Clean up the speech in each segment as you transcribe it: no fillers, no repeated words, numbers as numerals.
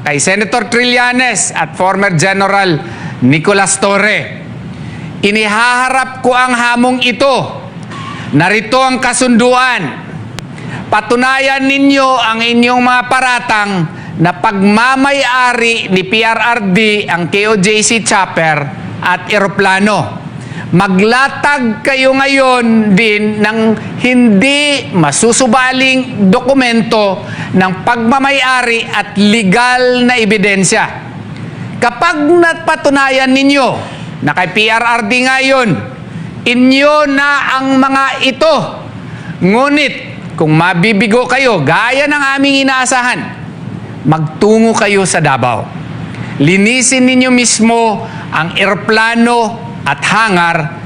kay Senator Trillanes at former General Nicolas Torre. Inihaharap ko ang hamong ito. Narito ang kasunduan. Patunayan ninyo ang inyong mga paratang na pagmamay-ari ni PRRD ang KOJC chopper at eroplano. Maglatag kayo ngayon din ng hindi masusubaling dokumento ng pagmamay-ari at legal na ebidensya. Kapag napatunayan ninyo na kay PRRD ngayon, inyo na ang mga ito. Ngunit kung mabibigo kayo gaya ng aming inaasahan, magtungo kayo sa Davao. Linisin ninyo mismo ang eroplano at hangar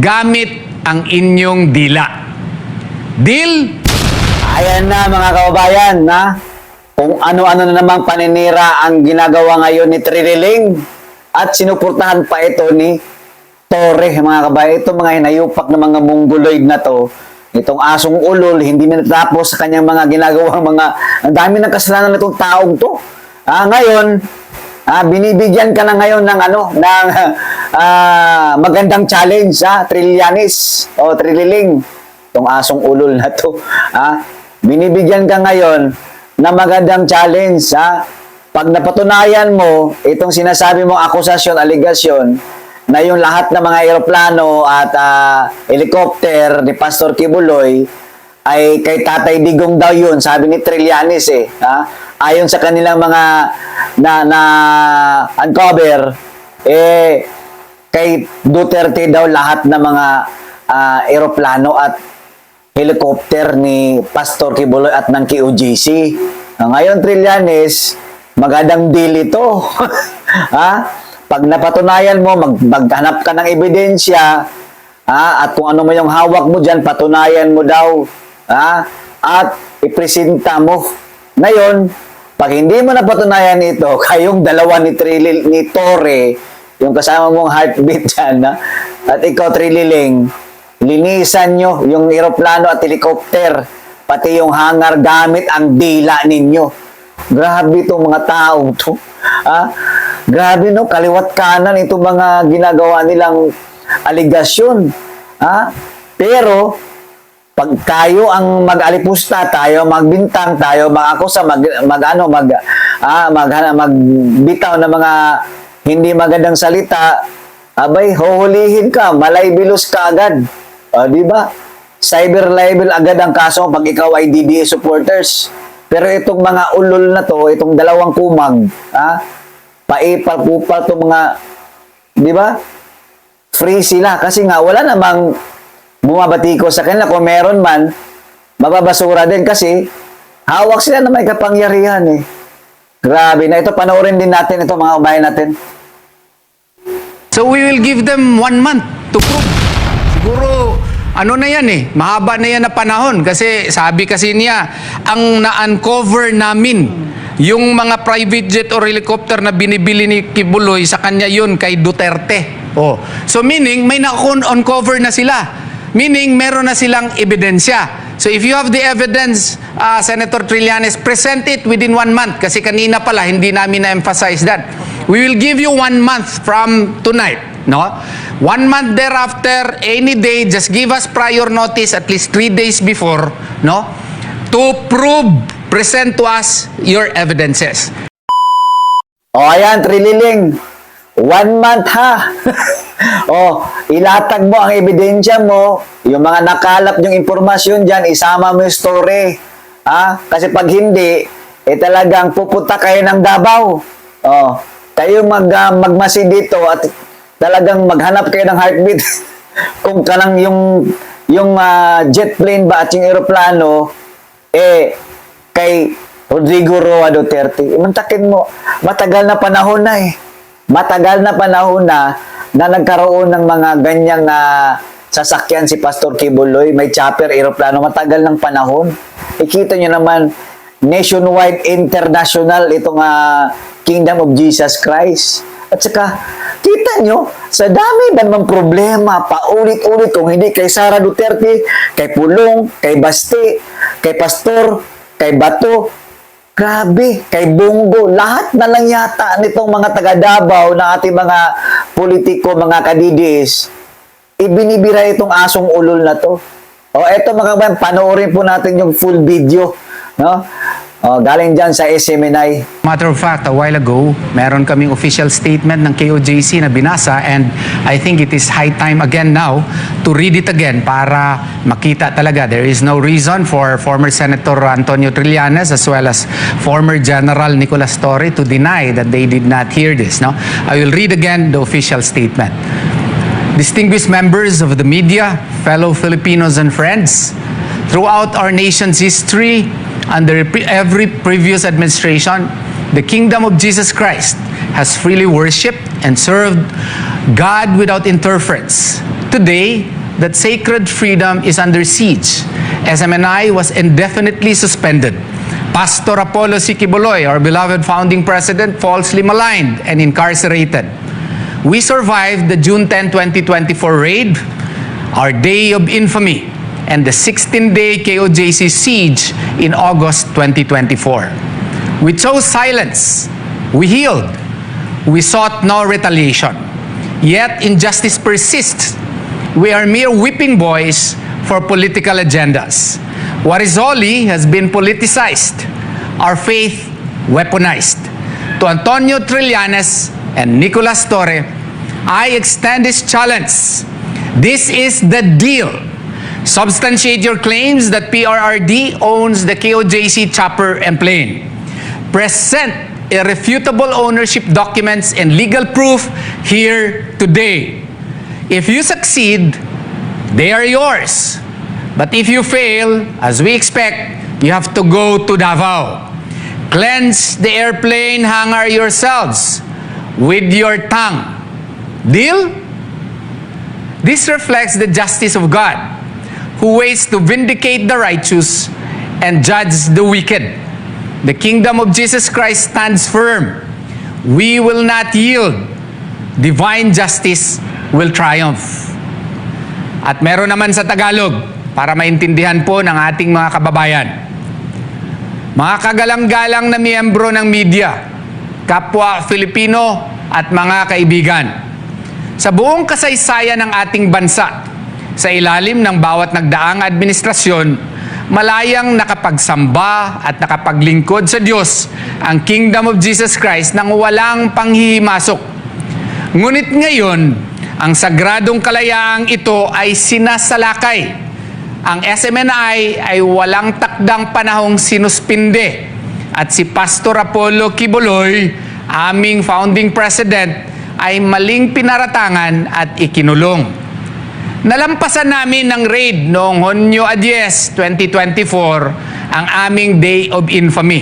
gamit ang inyong dila. Deal? Ayan na mga kababayan, na kung ano-ano na namang paninira ang ginagawa ngayon ni Trililing at sinuportahan pa ito ni Torre, mga kababayan. Ito mga hinayupak na mga mongoloid na to, itong asong ulol, hindi na natapos sa kanyang mga ginagawang ang dami ng kasalanan nitong taong to. Ngayon, binibigyan ka na ngayon ng magandang challenge, Trillanes o Trililing, itong asong ulol na to. Binibigyan ka ngayon na magandang challenge. Pag napatunayan mo itong sinasabi mong akusasyon, aligasyon, na yung lahat ng mga eroplano at helicopter ni Pastor Kibuloy ay kay Tatay Digong daw yun, sabi ni Trillanes ayon sa kanilang mga na uncover, kay Duterte daw lahat ng mga eroplano at helicopter ni Pastor Kibuloy at ng KOJC. Ngayon, Trillanes, magandang deal ito. Pag napatunayan mo, maghanap ka ng ebidensya, at kung ano mo yung hawak mo dyan, patunayan mo daw, at ipresenta mo. Ngayon, pag hindi mo napatunayan ito, kayong dalawa ni Torre, yung kasama mong heartbeat dyan, at ikaw, Trililing, linisan nyo yung eroplano at helicopter, pati yung hangar gamit ang dila ninyo. Grabe itong mga taong to. Grabe, no? Kaliwat kanan itong mga ginagawa nilang aligasyon. Pero, pag tayo ang mag-alipusta, tayo magbintang, tayo mag-akusa, magbitaw ng mga hindi magandang salita, abay, huhulihin ka, malaybilos ka agad. Di ba? Cyber libel agad ang kaso pag ikaw ay DDA supporters. Pero itong mga ulol na to, itong dalawang kumag, paipal-pupal itong mga, di ba? Free sila. Kasi nga, wala namang bumabatiko sa kanila. Kung meron man, mababasura din kasi hawak sila na may kapangyarihan eh. Grabe na. Ito, panoorin din natin ito, mga kabayan natin. So we will give them 1 month to prove. Siguro, ano na yan eh, mahaba na yan na panahon kasi sabi kasi niya, ang na-uncover namin, yung mga private jet or helicopter na binibili ni Kibuloy, sa kanya yun kay Duterte. So meaning, may na-uncover na sila. Meaning, meron na silang ebidensya. So if you have the evidence, Senator Trillanes, present it within 1 month. Kasi kanina pala, hindi namin na-emphasize that. We will give you 1 month from tonight. No? 1 month thereafter, any day, just give us prior notice at least 3 days before, no? To prove, present to us your evidences. Ayan, Trililing. 1 month ha. Ilatag mo ang ebidensya mo, yung mga nakalap yung impormasyon dyan, isama mo yung story. Kasi pag hindi, talagang pupunta kayo ng Davao. Kayo magmasi dito at talagang maghanap kayo ng heartbeat. Kung kanang yung jet plane ba at yung aeroplano, kay Rodrigo Roa Duterte. Mantakin mo, matagal na panahon na eh. Matagal na panahon na nagkaroon ng mga ganyang sasakyan si Pastor Kibuloy, may chopper, aeroplano, matagal ng panahon. Ikita nyo naman, nationwide, international, itong Kingdom of Jesus Christ. At saka, kita nyo, sa dami ba namang problema, paulit-ulit, kung hindi kay Sara Duterte, kay Pulong, kay Basti, kay Pastor, kay Bato, Grabe, kay Bongo, lahat na lang yata nitong mga taga Davao na ating mga politiko, mga kadidis, ibinibira itong asong ulol na to. O eto mga kabayan, panoorin po natin yung full video, no? O, galing dyan sa SMNI. Matter of fact, a while ago, meron kaming official statement ng KOJC na binasa, and I think it is high time again now to read it again para makita talaga. There is no reason for former Senator Antonio Trillanes as well as former General Nicolas Torre to deny that they did not hear this. No? I will read again the official statement. Distinguished members of the media, fellow Filipinos and friends, throughout our nation's history, under every previous administration, the kingdom of Jesus Christ has freely worshipped and served God without interference. Today, that sacred freedom is under siege. SMNI was indefinitely suspended. Pastor Apollo C. Quiboloy, our beloved founding president, falsely maligned and incarcerated. We survived the June 10, 2024 raid, our day of infamy, and the 16-day KOJC siege in August 2024. We chose silence. We healed. We sought no retaliation. Yet injustice persists. We are mere whipping boys for political agendas. What is holy has been politicized. Our faith weaponized. To Antonio Trillanes and Nicolas Torre, I extend this challenge. This is the deal. Substantiate your claims that PRRD owns the KOJC chopper and plane. Present irrefutable ownership documents and legal proof here today. If you succeed, they are yours. But if you fail, as we expect, you have to go to Davao. Cleanse the airplane hangar yourselves with your tongue. Deal? This reflects the justice of God, who waits to vindicate the righteous and judge the wicked. The kingdom of Jesus Christ stands firm. We will not yield. Divine justice will triumph. At meron naman sa Tagalog, para maintindihan po ng ating mga kababayan. Mga kagalang-galang na miyembro ng media, kapwa Filipino at mga kaibigan, sa buong kasaysayan ng ating bansa, sa ilalim ng bawat nagdaang administrasyon, malayang nakapagsamba at nakapaglingkod sa Diyos ang Kingdom of Jesus Christ nang walang panghihimasok. Ngunit ngayon, ang sagradong kalayaang ito ay sinasalakay. Ang SMNI ay walang takdang panahong sinuspinde, at si Pastor Apollo Quiboloy, aming founding president, ay maling pinaratangan at ikinulong. Nalampasan namin ng raid noong Hunyo 10, 2024 ang aming Day of Infamy.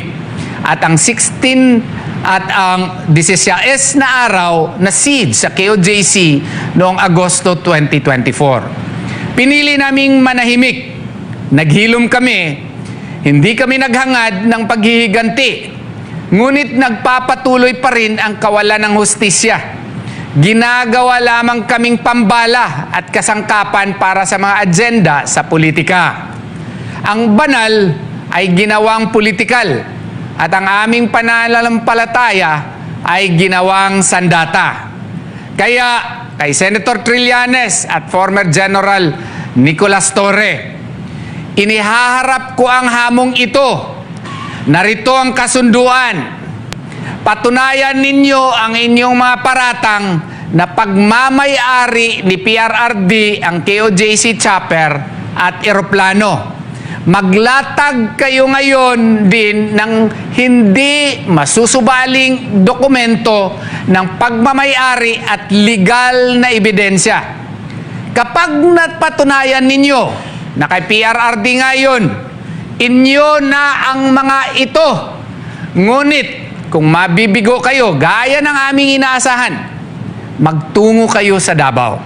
At ang 16 at ang 16 na araw na siege sa KOJC noong Agosto 2024. Pinili naming manahimik. Naghilom kami. Hindi kami naghangad ng paghihiganti. Ngunit nagpapatuloy pa rin ang kawalan ng hustisya. Ginagawa lamang kaming pambala at kasangkapan para sa mga agenda sa politika. Ang banal ay ginawang politikal at ang aming pananampalataya ay ginawang sandata. Kaya kay Senator Trillanes at former General Nicolas Torre, inihaharap ko ang hamong ito. Narito ang kasunduan. Patunayan ninyo ang inyong mga paratang na pagmamay-ari ni PRRD ang KOJC chopper at eroplano. Maglatag kayo ngayon din ng hindi masusubaling dokumento ng pagmamay-ari at legal na ebidensya. Kapag napatunayan ninyo na kay PRRD ngayon, inyo na ang mga ito. Ngunit kung mabibigo kayo, gaya ng aming inaasahan, magtungo kayo sa Davao.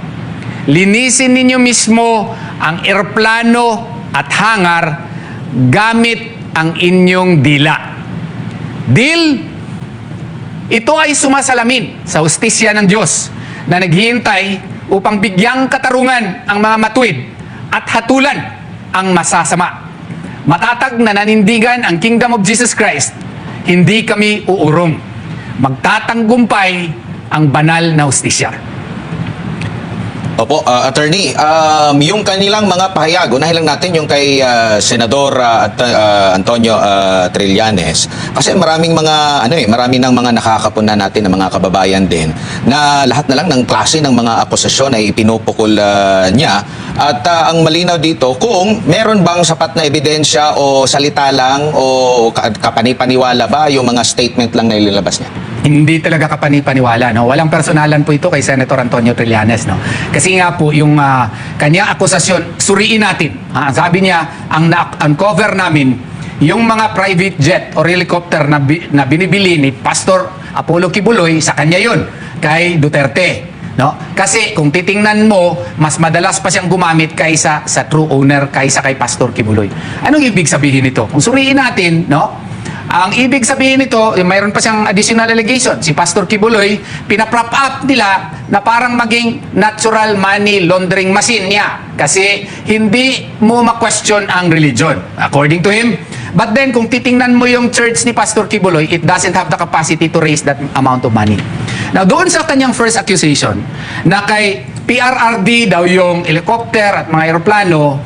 Linisin ninyo mismo ang eroplano at hangar gamit ang inyong dila. Deal? Ito ay sumasalamin sa hustisya ng Diyos na naghihintay upang bigyang katarungan ang mga matuwid at hatulan ang masasama. Matatag na nanindigan ang Kingdom of Jesus Christ hindi kami uurong. Magtatanggumpay ang banal na hustisya. Opo, attorney, yung kanilang mga pahayag, unahin lang natin yung kay Senador Antonio Trillanes. Kasi maraming mga marami ng mga nakakapuna natin ng mga kababayan din na lahat na lang ng klase ng mga akusasyon ay ipinupukol niya. At ang malinaw dito, kung meron bang sapat na ebidensya o salita lang o kapanipaniwala ba yung mga statement lang na ilalabas niya? Hindi talaga kapanipaniwala, no? Walang personalan po ito kay Senator Antonio Trillanes, no? Kasi nga po yung kanyang akusasyon, suriin natin. Sabi niya, ang na-uncover namin yung mga private jet o helicopter na binibili ni Pastor Apollo Kibuloy, sa kanya yun, kay Duterte, no? Kasi kung titingnan mo, mas madalas pa siyang gumamit kaysa sa true owner, kaysa kay Pastor Kibuloy. Anong ibig sabihin nito? Kung suriin natin, no? Ang ibig sabihin nito, mayroon pa siyang additional allegation. Si Pastor Kibuloy, pinaprop up nila na parang maging natural money laundering machine niya. Kasi hindi mo ma-question ang religion, according to him. But then, kung titingnan mo yung church ni Pastor Kibuloy, it doesn't have the capacity to raise that amount of money. Now, doon sa kanyang first accusation, na kay PRRD daw yung helicopter at mga aeroplano,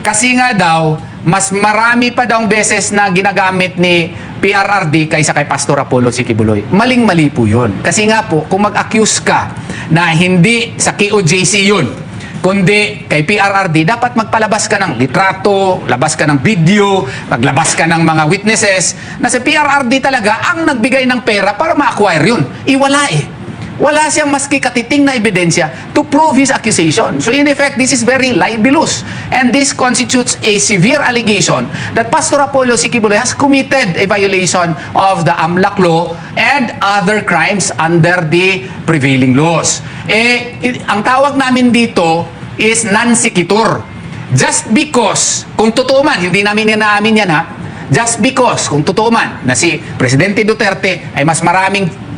kasi nga daw, mas marami pa daw beses na ginagamit ni PRRD kaysa kay Pastor Apollo Kibuloy. Maling-mali po yun. Kasi nga po, kung mag-accuse ka na hindi sa KOJC yun, kundi kay PRRD, dapat magpalabas ka ng litrato, labas ka ng video, maglabas ka ng mga witnesses, na si PRRD talaga ang nagbigay ng pera para ma-acquire yun. Iwala eh. Wala siyang maski katiting na ebidensya to prove his accusation. So in effect, this is very libelous. And this constitutes a severe allegation that Pastor Apollo Kibuloy has committed a violation of the AMLAC law and other crimes under the prevailing laws. Ang tawag namin dito is non-sequitur. Just because, kung totoo man, hindi namin inaamin yan ha, just because, kung totoo man, na si Presidente Duterte ay mas maraming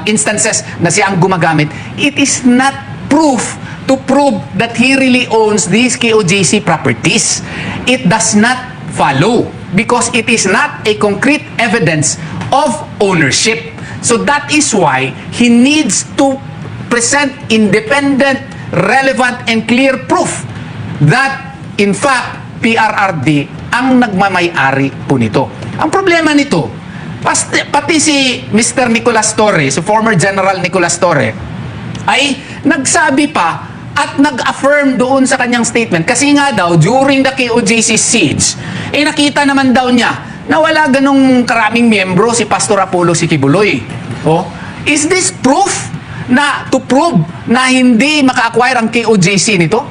instances na siya ang gumagamit, it is not proof to prove that he really owns these KOJC properties. It does not follow because it is not a concrete evidence of ownership. So that is why he needs to present independent, relevant, and clear proof that in fact PRRD ang nagmamay-ari po nito. Ang problema nito, pati si Mr. Nicolas Torre, si former General Nicolas Torre, ay nagsabi pa at nag-affirm doon sa kanyang statement. Kasi nga daw, during the KOJC siege, nakita naman daw niya na wala ganong karaming miyembro si Pastor Apollo Kibuloy. Oh, is this proof na to prove na hindi maka-acquire ang KOJC nito?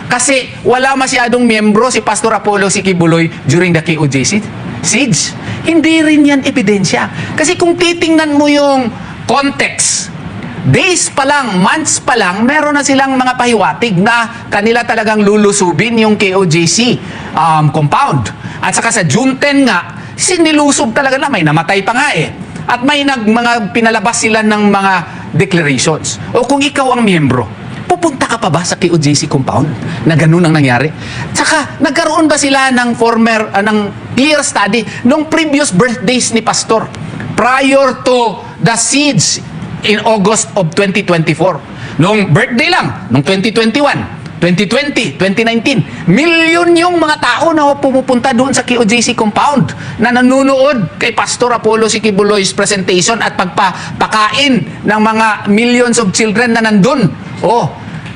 Kasi wala masyadong miyembro si Pastor Apollo Kibuloy during the KOJC siege. Hindi rin yan ebidensya. Kasi kung titingnan mo yung context, days pa lang, months pa lang, meron na silang mga pahiwatig na kanila talagang lulusubin yung KOJC compound. At saka sa June 10 nga, sinilusob talaga na, may namatay pa nga eh. At may mga pinalabas sila ng mga declarations. O kung ikaw ang miyembro, pupunta ka pa ba sa KOJC compound na ganun ang nangyari? Tsaka, nagkaroon ba sila ng ng clear study nung previous birthdays ni Pastor prior to the siege in August of 2024? Nung birthday lang, nung 2021, 2020, 2019, milyon yung mga tao na pumupunta doon sa KOJC compound na nanonood kay Pastor Apollo Kibuloy's presentation at pagpapakain ng mga millions of children na nandun. Oh,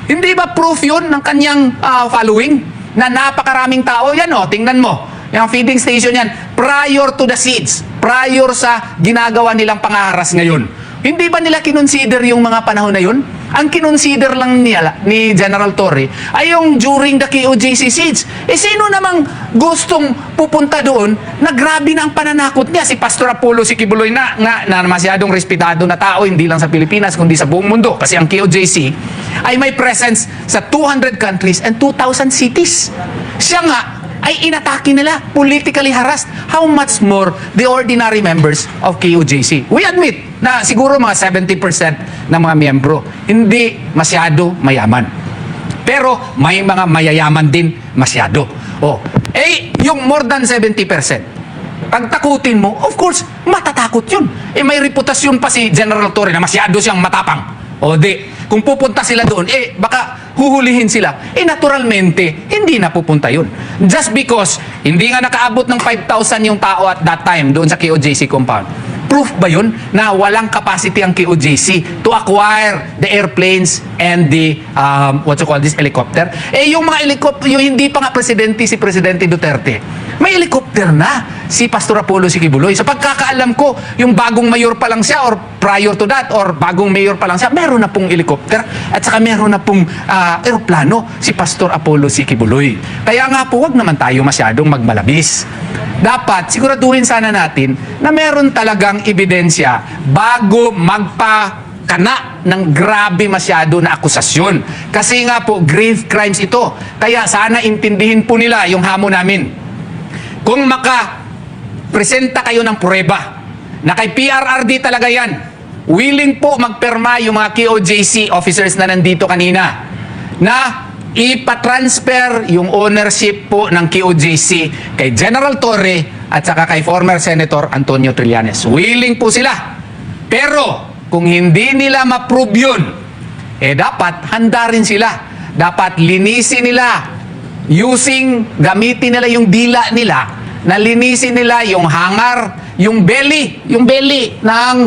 hindi ba proof yun ng kanyang following? Na napakaraming tao yan, oh, tingnan mo. Yung feeding station yan, prior to the siege, prior sa ginagawa nilang pangaharas ngayon. Hindi ba nila kinonsider yung mga panahon na yun? Ang kinonsider lang ni General Torre ay yung during the KOJC siege. Sino namang gustong pupunta doon na grabe na ang pananakot niya? Si Pastor Apollo Kibuloy na masyadong respetado na tao, hindi lang sa Pilipinas, kundi sa buong mundo. Kasi ang KOJC ay may presence sa 200 countries and 2,000 cities. Siya nga ay inatake nila, politically harassed. How much more the ordinary members of KOJC? We admit na siguro mga 70% ng mga miyembro hindi masyado mayaman. Pero may mga mayayaman din masyado. Oh, yung more than 70%, Pagtakutin mo, of course, matatakot yun. May reputasyon pa si General Torre na masyado siyang matapang. O di, kung pupunta sila doon, baka huhulihin sila. Naturalmente, hindi na pupunta yun. Just because, hindi nga nakaabot ng 5,000 yung tao at that time doon sa KOJC compound. Proof ba yun na walang capacity ang KOJC to acquire the airplanes and the, helicopter? Yung mga helicopter, yung hindi pa nga presidente si Presidente Duterte, may helicopter na si Pastor Apollo Sikibuloy. Sa pagkakaalam ko, yung bagong mayor pa lang siya or prior to that or bagong mayor pa lang siya, meron na pong helicopter at saka meron na pong aeroplano si Pastor Apollo Sikibuloy. Kaya nga po, wag naman tayo masyadong magmalabis. Dapat siguraduhin sana natin na meron talagang ebidensya bago magpakana ng grabe masyado na akusasyon. Kasi nga po, grave crimes ito. Kaya sana intindihin po nila yung hamon namin. Kung maka-presenta kayo ng pruweba na kay PRRD talaga yan, willing po magperma yung mga KOJC officers na nandito kanina na ipatransfer yung ownership po ng KOJC kay General Torre at saka kay former Senator Antonio Trillanes. Willing po sila. Pero kung hindi nila ma-prove yun, dapat handa rin sila. Dapat linisin nila gamitin nila yung dila nila na linisin nila yung hangar, yung belly ng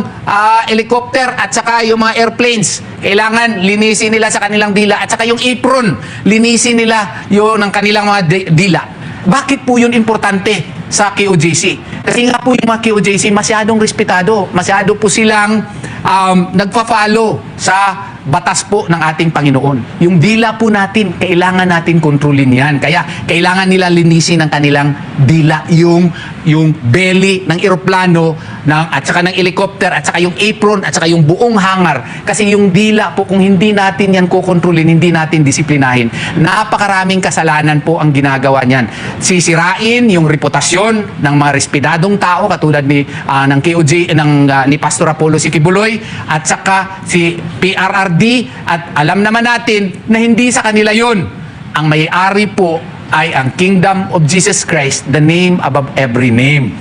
helicopter at saka yung mga airplanes. Kailangan linisin nila sa kanilang dila at saka yung apron, linisin nila yung ng kanilang mga dila. Bakit po yun importante sa KOJC? Kasi nga po yung mga KOJC masyadong respetado, masyado po silang nagpa-follow sa batas po ng ating Panginoon. Yung dila po natin, kailangan natin kontrolin yan. Kaya kailangan nila linisin ng kanilang dila, yung belly ng eroplano, at saka ng helicopter, at saka yung apron, at saka yung buong hangar. Kasi yung dila po, kung hindi natin yan kukontrolin, hindi natin disiplinahin, napakaraming kasalanan po ang ginagawa niyan. Sisirain yung reputasyon ng mga respetadong tao, katulad ng KOJ, ni Pastor Apollo Sikibuloy, at saka si PRRD, at alam naman natin na hindi sa kanila yun. Ang may-ari po ay ang Kingdom of Jesus Christ, the name above every name.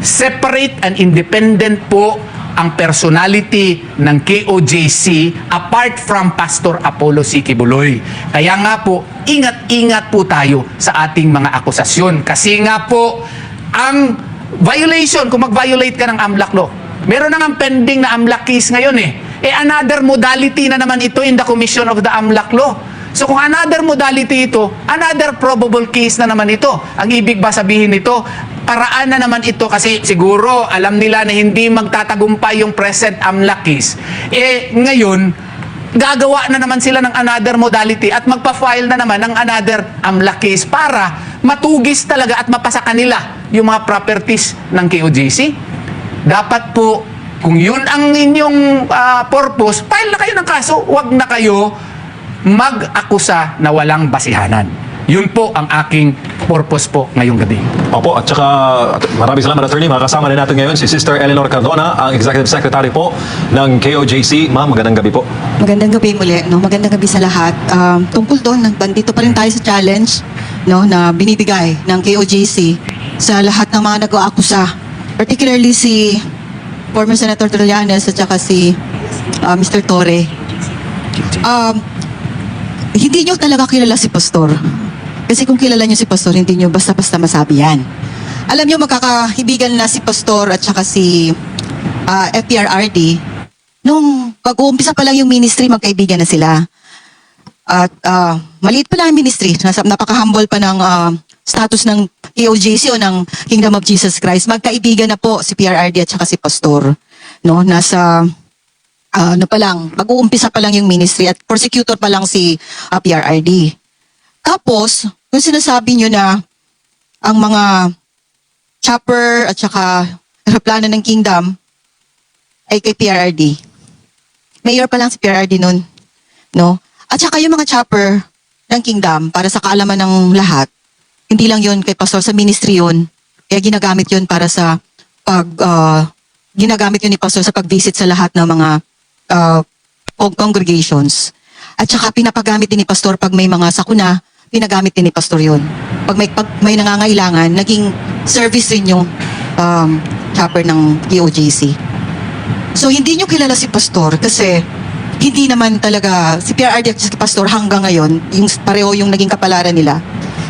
Separate and independent po ang personality ng KOJC apart from Pastor Apollo Sikibuloy. Kaya nga po, ingat-ingat po tayo sa ating mga akusasyon. Kasi nga po, ang violation, kung mag-violate ka ng AMLAC law, meron na nga pending na AMLAC case ngayon another modality na naman ito in the commission of the AMLAC law. So kung another modality ito, another probable case na naman ito. Ang ibig ba sabihin nito, paraan na naman ito kasi siguro alam nila na hindi magtatagumpay yung present AMLAC case. Ngayon, gagawa na naman sila ng another modality at magpa-file na naman ng another AMLAC case para matugis talaga at mapasa kanila yung mga properties ng KOJC. Dapat po, kung yun ang inyong purpose, file na kayo ng kaso. Huwag na kayo mag-akusa na walang basihanan. Yun po ang aking purpose po ngayong gabi. Opo, at saka maraming salamat, Attorney. Makakasama na natin ngayon si Sister Eleanor Cardona, ang Executive Secretary po ng KOJC. Ma'am, magandang gabi po. Magandang gabi muli, no? Magandang gabi sa lahat. Tungkol doon, nandito pa rin tayo sa challenge, no, na binibigay ng KOJC sa lahat ng mga nag-aakusa. Particularly si former Senator Trillanes at saka si Mr. Torre. Hindi nyo talaga kilala si Pastor. Kasi kung kilala nyo si Pastor, hindi nyo basta-basta masabi yan. Alam nyo, magkakahibigan na si Pastor at saka si FPRRD. Nung pag-uumpisa pa lang yung ministry, magkaibigan na sila. At maliit pa lang yung ministry. Napaka-humble pa ng status ng KOJC o ng Kingdom of Jesus Christ. Magkaibigan na po si PRRD at saka si Pastor. No? Nasa pa lang, mag-uumpisa pa lang yung ministry at prosecutor pa lang si PRRD. Tapos, kung sinasabi nyo na ang mga chopper at saka aeroplano ng Kingdom ay kay PRRD. Mayor pa lang si PRRD nun. No? At saka yung mga chopper ng Kingdom, para sa kaalaman ng lahat, hindi lang yun kay Pastor, sa ministry yun. Kaya ginagamit yun para sa ginagamit yun ni Pastor sa pag-visit sa lahat ng mga congregations. At saka pinapagamit din ni Pastor pag may mga sakuna, pinagamit din ni Pastor yun. Pag may nangangailangan, naging service rin yung chopper ng KOJC. So hindi nyo kilala si Pastor kasi hindi naman talaga si PRRD at si Pastor hanggang ngayon, yung pareho yung naging kapalaran nila.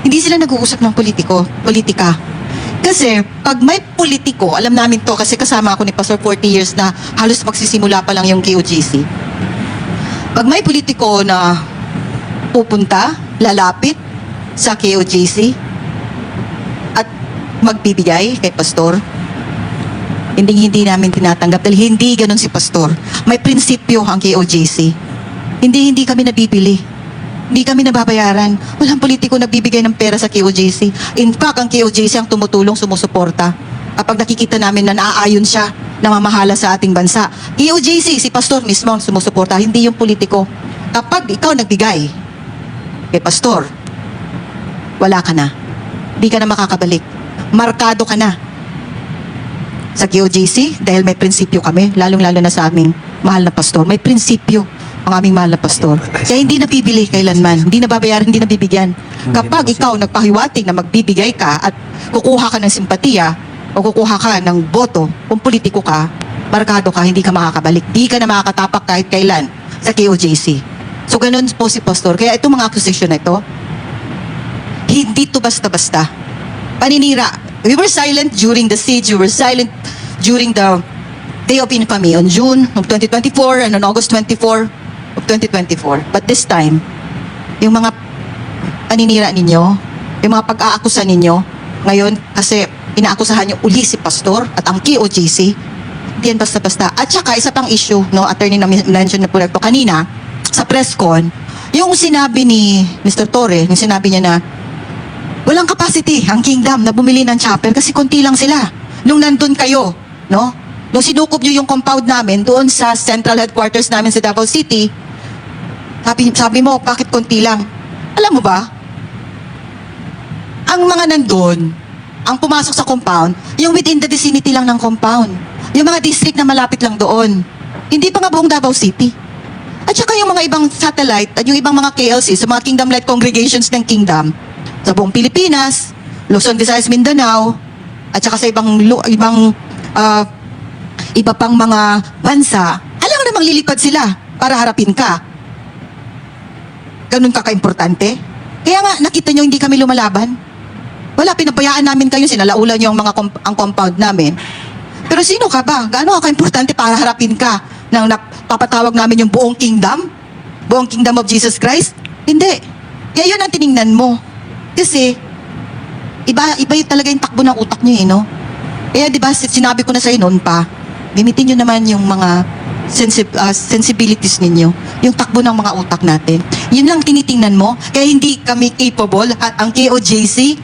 Hindi sila nag-uusap ng politika. Kasi pag may politiko, alam namin to kasi kasama ako ni Pastor 40 years na halos magsisimula pa lang yung KOJC. Pag may politiko na pupunta, lalapit sa KOJC at magbibigay kay Pastor, hindi namin tinatanggap dahil hindi ganun si Pastor. May prinsipyo ang KOJC. Hindi kami nabibili. Hindi kami nababayaran. Walang politiko nagbibigay ng pera sa KOJC. In fact, ang KOJC ang tumutulong, sumusuporta. Kapag nakikita namin na naaayon siya, namamahala sa ating bansa. KOJC, si Pastor mismo ang sumusuporta, hindi yung politiko. Kapag ikaw nagbigay kay Pastor, wala ka na. Hindi ka na makakabalik. Markado ka na sa KOJC dahil may prinsipyo kami, lalong-lalo na sa aming mahal na pastor. May prinsipyo ang aming mahal na pastor. Kaya hindi napibili kailanman, hindi nababayaran, hindi nabibigyan. Kapag ikaw nagpahiwatig na magbibigay ka at kukuha ka ng simpatiya o kukuha ka ng boto, kung politiko ka, markado ka, hindi ka makakabalik. Hindi ka na makakatapak kahit kailan sa KOJC. So ganun po si pastor. Kaya itong mga accusation na ito, hindi to basta-basta. Paninira. We were silent during the siege. We were silent during the day of infamy on June of 2024 and on August 24 of 2024. But this time, yung mga paninira ninyo, yung mga pag-aakusa ninyo, ngayon, kasi inaakusahan nyo uli si Pastor at ang KOJC, hindi yan basta-basta. At saka, isa pang issue, no, attorney na mention na po nagto kanina, sa press con, yung sinabi ni Mr. Torre, yung sinabi niya na, walang capacity ang kingdom na bumili ng chopper kasi konti lang sila. Nung nandun kayo, no? Nung sinukob nyo yung compound namin doon sa central headquarters namin sa Davao City, sabi mo, bakit konti lang? Alam mo ba? Ang mga nandun, ang pumasok sa compound, yung within the vicinity lang ng compound. Yung mga district na malapit lang doon. Hindi pa nga buong Davao City. At saka yung mga ibang satellite at yung ibang mga KLC, sa mga kingdom-led congregations ng kingdom, sa buong Pilipinas, Luzon, Visayas, Mindanao, at saka sa iba pang mga bansa, alam namang lilipad sila para harapin ka. Ganun ka ka-importante? Kaya nga, nakita nyo hindi kami lumalaban. Wala, pinabayaan namin kayo, sinalaula nyo ang compound namin. Pero sino ka ba? Gaano ka ka-importante para harapin ka nang napapatawag namin yung buong kingdom? Buong kingdom of Jesus Christ? Hindi. Kaya yun ang tiningnan mo. Kasi, iba yung talaga yung takbo ng utak nyo no? Kaya diba, sinabi ko na sa'yo noon pa, gamitin nyo naman yung mga sensibilities ninyo, yung takbo ng mga utak natin. Yun lang tinitingnan mo, kaya hindi kami capable, at ang KOJC,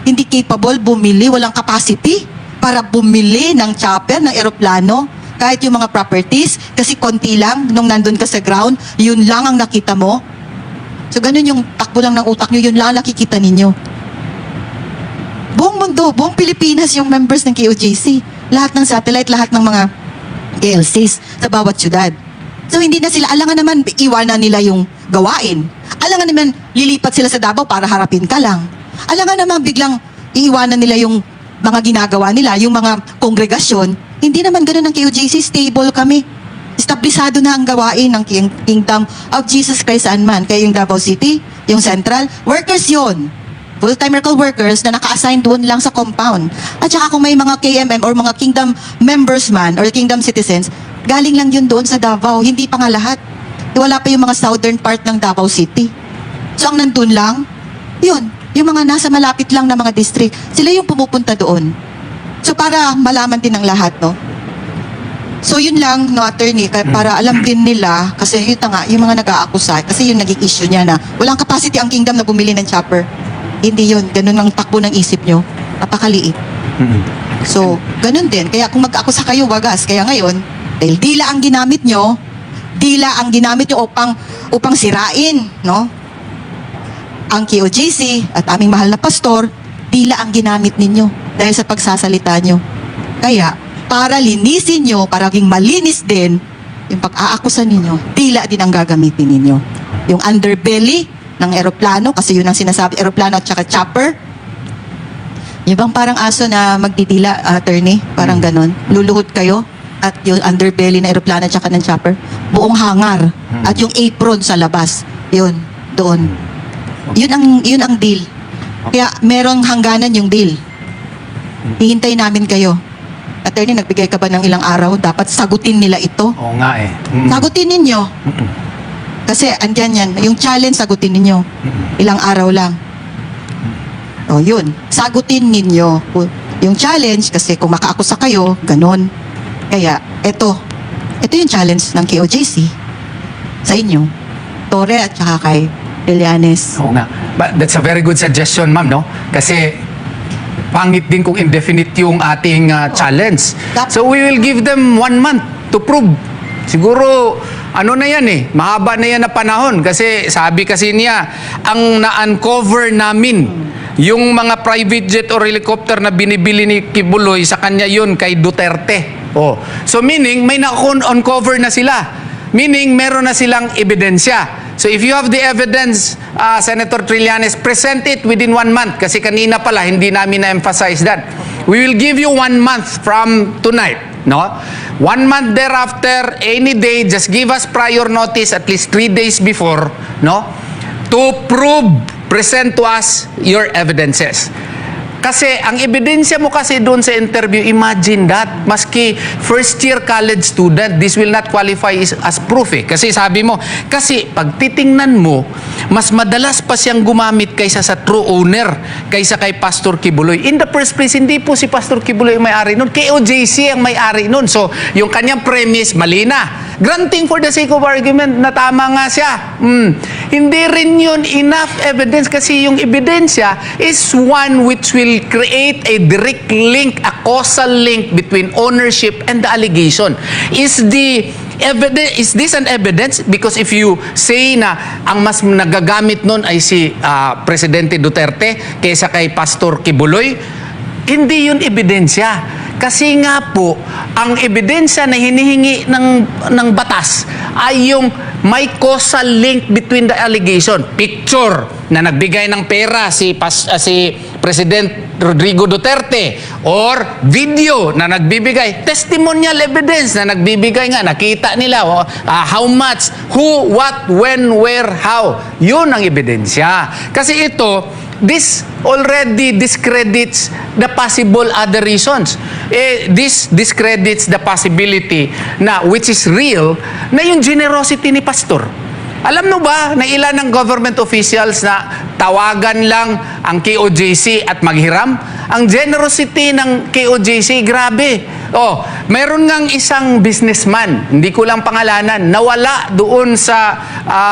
hindi capable bumili, walang capacity para bumili ng chopper, ng eroplano, kahit yung mga properties, kasi konti lang, nung nandun ka sa ground, yun lang ang nakita mo. So, ganun yung takbo lang ng utak nyo, yun lang nakikita ninyo. Buong mundo, buong Pilipinas yung members ng KOJC. Lahat ng satellite, lahat ng mga KLCs sa bawat syudad. So, hindi na sila, alangan naman, iwanan nila yung gawain. Alangan naman, lilipat sila sa Davao para harapin ka lang. Alangan naman, biglang iiwanan nila yung mga ginagawa nila, yung mga kongregasyon. Hindi naman ganun ang KOJC, stable kami. Establisado na ang gawain ng Kingdom of Jesus Christ saan man. Kaya yung Davao City, yung Central, workers yun. Full-time miracle workers na naka-assign doon lang sa compound. At saka kung may mga KMM or mga Kingdom members man or Kingdom citizens, galing lang yun doon sa Davao. Hindi pa nga lahat. Wala pa yung mga southern part ng Davao City. So ang nandun lang, yun, yung mga nasa malapit lang na mga district, sila yung pumupunta doon. So para malaman din ng lahat, no? So yun lang, no, attorney, para alam din nila, kasi yun nga, yung mga nag-aakusa, kasi yung naging issue niya na walang capacity ang kingdom na bumili ng chopper. Hindi yun, ganun ang takbo ng isip nyo, napakaliit. So, ganun din. Kaya kung mag-aakusa kayo, wagas. Kaya ngayon, dahil dila ang ginamit nyo upang sirain, no? Ang KOJC at aming mahal na pastor, dila ang ginamit ninyo dahil sa pagsasalita nyo. Kaya, para linisin nyo, para maging malinis din, yung pag-aakusa ninyo, dila din ang gagamitin ninyo. Yung underbelly ng eroplano, kasi yun ang sinasabi, eroplano at saka chopper, Yung bang parang aso na magdidila, attorney? Parang ganon. Luluhod kayo at yung underbelly na aeroplano at saka ng chopper. Buong hangar. At yung apron sa labas. Yun. Doon. Yun ang deal. Kaya merong hangganan yung deal. Hihintay namin kayo. Attorney, nagbigay ka ba ng ilang araw? Dapat sagutin nila ito. Oo nga eh. Sagutin ninyo. Kasi andyan yan. Yung challenge, sagutin ninyo. Ilang araw lang. O yun. Sagutin ninyo. Yung challenge, kasi kung makaakusa kayo, ganon. Kaya, ito yung challenge ng KOJC sa inyo. Torre at saka kay Trillanes. Oo nga. But that's a very good suggestion, ma'am, no? Kasi pangit din kung indefinite yung ating challenge. So we will give them 1 month to prove. Siguro, ano na yan eh, mahaba na yan na panahon. Kasi sabi kasi niya, ang na-uncover namin, yung mga private jet or helicopter na binibili ni Kibuloy, sa kanya yun kay Duterte. Oh. So meaning, may na-uncover na sila. Meaning, meron na silang ebidensya. So if you have the evidence, Senator Trillanes, present it within 1 month. Kasi kanina pala, hindi namin na-emphasize that. We will give you 1 month from tonight. No? 1 month thereafter, any day, just give us prior notice at least 3 days before, no? To prove, present to us your evidences. Kasi ang ebidensya mo kasi doon sa interview, imagine that, maski first year college student, this will not qualify as proof eh. Kasi sabi mo, kasi pag titingnan mo, mas madalas pa siyang gumamit kaysa sa true owner, kaysa kay Pastor Kibuloy. In the first place, hindi po si Pastor Kibuloy ang may-ari nun, KOJC ang may-ari nun. So, yung kanyang premise, mali na. Granting for the sake of argument na tama nga siya. Hindi rin yun enough evidence kasi yung ebidensya is one which will create a direct link, a causal link between ownership and the allegation. Is this an evidence? Because if you say na ang mas nagagamit nun ay si Presidente Duterte kaysa kay Pastor Kibuloy, hindi yun ebidensya. Kasi nga po, ang ebidensya na hinihingi ng batas ay yung may causal link between the allegation. Picture na nagbigay ng pera si President Rodrigo Duterte, or video na nagbibigay, testimonial evidence na nagbibigay nga, nakita nila how much, who, what, when, where, how. Yun ang ebidensya. Kasi ito, this already discredits the possible other reasons. This discredits the possibility na, which is real, na yung generosity ni Pastor. Alam mo ba na ilan ng government officials na tawagan lang ang KOJC at maghiram? Ang generosity ng KOJC, grabe. Meron ngang isang businessman, hindi ko lang pangalanan, nawala doon sa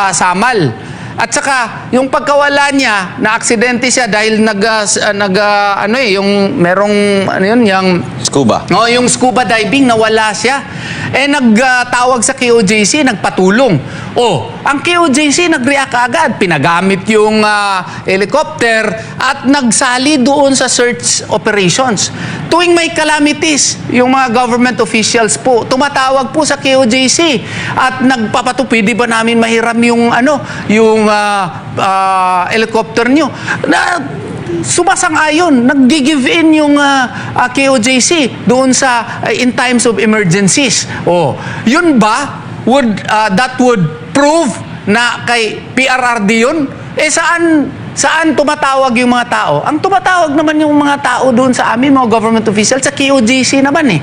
Samal. At saka, yung pagkawala niya, na-aksidente siya dahil yung merong, yung Scuba. yung scuba diving, nawala siya. Nagtawag sa KOJC, nagpatulong. Ang KOJC nag-react agad, pinagamit yung helicopter at nagsali doon sa search operations. Tuwing may calamities, yung mga government officials po, tumatawag po sa KOJC at nagpapatupi, di ba namin mahiram yung helicopter nyo? Sumasang-ayon, nag-give in yung KOJC doon sa in times of emergencies. Yun ba that would prove na kay PRRD yun? Saan tumatawag yung mga tao? Ang tumatawag naman yung mga tao doon sa amin, mga government officials, sa KOJC naman eh.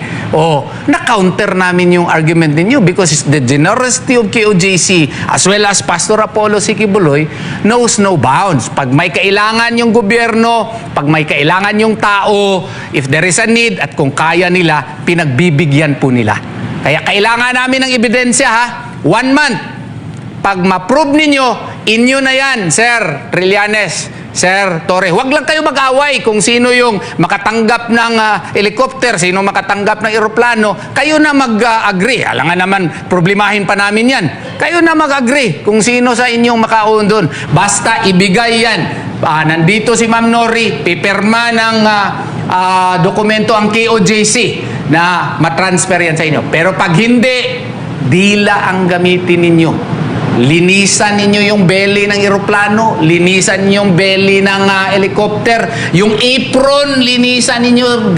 Na-counter namin yung argument ninyo because the generosity of KOJC as well as Pastor Apollo C. Kibuloy knows no bounds. Pag may kailangan yung gobyerno, pag may kailangan yung tao, if there is a need at kung kaya nila, pinagbibigyan po nila. Kaya kailangan namin ng ebidensya 1 month. Pag ma-prove ninyo, inyo na yan, Sir Trillanes, Sir Torre. Huwag lang kayo mag-away kung sino yung makatanggap ng helicopter, sino makatanggap ng eroplano. Kayo na mag-agree. Alangan naman, problemahin pa namin yan. Kayo na mag-agree kung sino sa inyong makaon doon. Basta ibigay yan. Nandito si Ma'am Nori, pipirma ng dokumento ang KOJC na matransfer yan sa inyo. Pero pag hindi, dila ang gamitin ninyo. linisan ninyo yung belly ng eroplano, linisan ninyo yung belly ng helicopter, yung apron, linisan ninyo,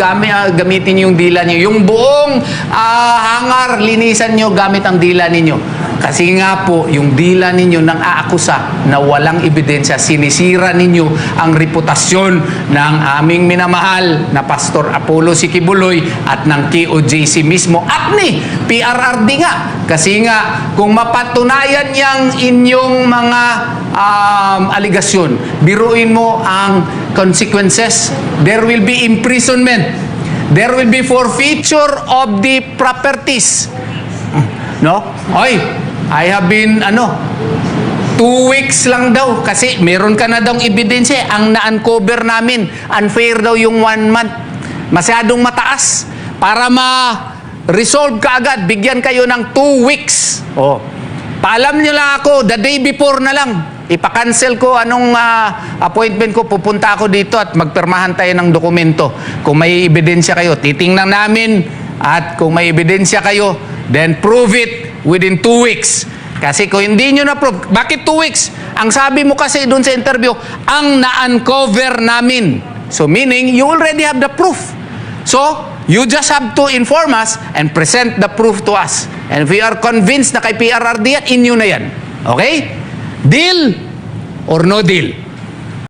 gamitin niyo yung dila niyo. Yung buong hangar, linisan niyo gamit ang dila ninyo. Kasi nga po, yung dila ninyo nang aakusa na walang ebidensya, sinisira ninyo ang reputasyon ng aming minamahal na Pastor Apollo Sikibuloy at ng KOJC mismo at ni PRRD nga. Kasi nga, kung mapatunayan yang inyong mga aligasyon, biruin mo ang consequences. There will be imprisonment. There will be forfeiture of the properties. No? Oy, I have been, 2 weeks lang daw kasi meron ka na daw ebidensya. Ang na-uncover namin, unfair daw yung 1 month. Masyadong mataas. Para ma-resolve ka agad, bigyan kayo ng 2 weeks. Oh. Paalam nyo lang ako, the day before na lang. Ipa-cancel ko anong appointment ko, pupunta ako dito at magpirmahan tayo ng dokumento. Kung may ebidensya kayo, titingnan namin at kung may ebidensya kayo, then prove it within 2 weeks. Kasi kung hindi nyo na-prove, bakit 2 weeks? Ang sabi mo kasi doon sa interview, ang na-uncover namin. So meaning, you already have the proof. So, you just have to inform us and present the proof to us. And if we are convinced na kay PRRD yan, inyo na yan. Okay? Deal or no deal?